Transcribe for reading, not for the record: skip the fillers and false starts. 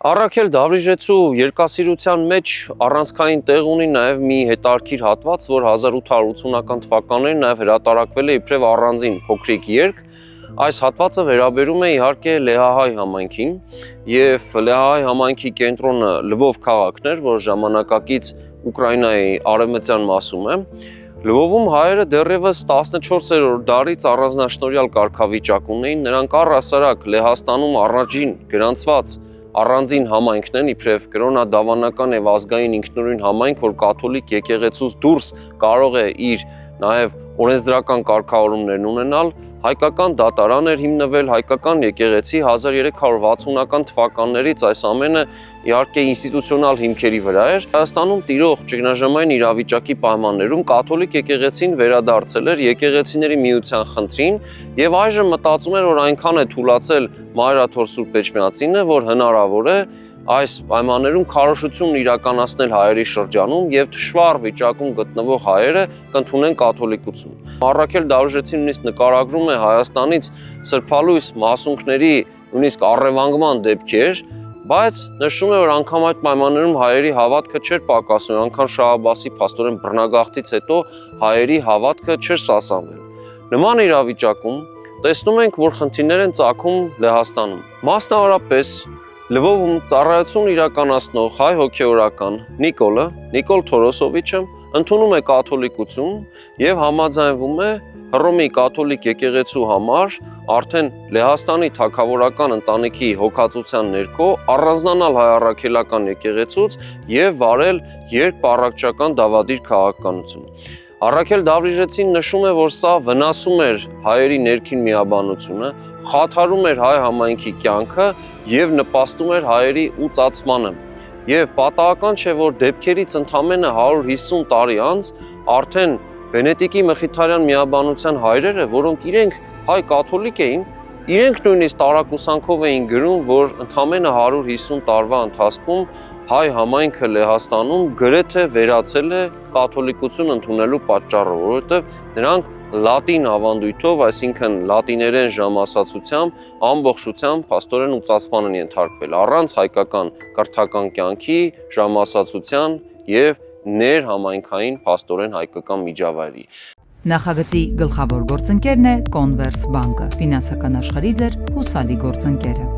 Առաքել Դավրիժեցու երկասիրության մեջ առանցքային տեղ ունի նաև մի հետարքիր հատված, որ 1880-ական թվականներին նաև հրատարակվել է իբրև առանձին փոքրիկ երգ։ Այս հատվածը վերաբերում է իհարկե Լեհահայ համայնքին եւ Լեհահայ համայնքի կենտրոնը Լվով քաղաքն էր, որ ժամանակակից Ուկրաինայի արևմտյան մասում է։ Լվովում հայերը դեռևս 14-րդ դարից առանձնաշնորհյալ կարգավիճակ ունեին, նրանք առհասարակ Լեհաստանում առաջին գրանցված առանձին համայնքն են, իբրև կրոնադավանական եւ ազգային ինքնուրույն համայնք, որ կաթոլիկ եկեղեցուց դուրս կարող է իր նաեւ օրենսդրական կարգավորումներն ունենալ, հայկական դատարան էր հիմնվել, հայկական եկեղեցի 1360-ական թվականներից այս ամենը իհարկե ինստիտուցիոնալ հիմքերի վրա էր։ Հայաստանում տիրող ճգնաժամային իրավիճակի պայմաններում կաթոլիկ եկեղեցին վերադարձել էր եկեղեցիների միության խնդրին եւ այժմ մտածում էր, որ այնքան է թուլացել Մայրաթոր Սուրբ Էջմիածինը, որ հնարավոր է այս պայմաններում քարոզություն իրականացնել հայերի շրջանում եւ դժվար վիճակում գտնվող հայերը կընդունեն կաթոլիկություն։ Առաքել Դավրիժեցին նույնիսկ նկարագրում է Հայաստանից սրբալույս մասունքների նույնիսկ առևանգման դեպքեր, բայց նշում է, որ անգամ այդ պայմաններում հայերի հավատքը չէր պակասում, անգամ Շահ Աբբասի փաստորեն բռնագաղթից հետո հայերի հավատքը չէր սասանվել։ Նման իրավիճակում տեսնում ենք, որ խնդիրներ են ծագում Լեհաստանում։ Մասնավորապես Լվովում ծառայություն իրականացնող հայ հոգևորական Նիկոլ Թորոսովիչը ընդունում է կաթոլիկություն եւ համաձայնվում է Հռոմի կաթոլիկ եկեղեցու համար արդեն Լեհաստանի թագավորական ընտանիքի հոգացության ներքո առանձնանալ հայ առաքելական եկեղեցուց եւ վարել երկպառակտչական դավադիր քաղաքականություն։ Առաքել Դավրիժեցին նշում է, որ սա վնասում էր հայերի ներքին միաբանությունը, խաթարում էր հայ համայնքի կյանքը եւ նպաստում էր հայերի ուծացմանը։ Եվ պատահական չէ, որ դեպքերից ընդամենը 150 տարի անց արդեն Վենետիկի Մխիթարյան միաբանության հայրերը, որոնք իրենք հայ կաթոլիկ էին, իրենք նույնիսկ տարակուսանքով էին գրում, որ ընդամենը 150 տարվա ընթացքում հայ համայնքը Լեհաստանում գրեթե վերացել է կաթոլիկություն ընդունելու պատճառով, որովհետև նրանք լատին ավանդույթով, այսինքն լատիներեն ժամասացությամբ, ամբողջությամբ փաստորեն ուծացման են ենթարկվել, առանց հայկական կրթական կյանքի, ժամասացության եւ ներհամայնքային փաստորեն հայկական միջավայրի։ Նախագծի գլխավոր գործընկերն է Կոնվերս բանկը, ֆինանսական աշխարհի ձեր հուսալի գործընկերը։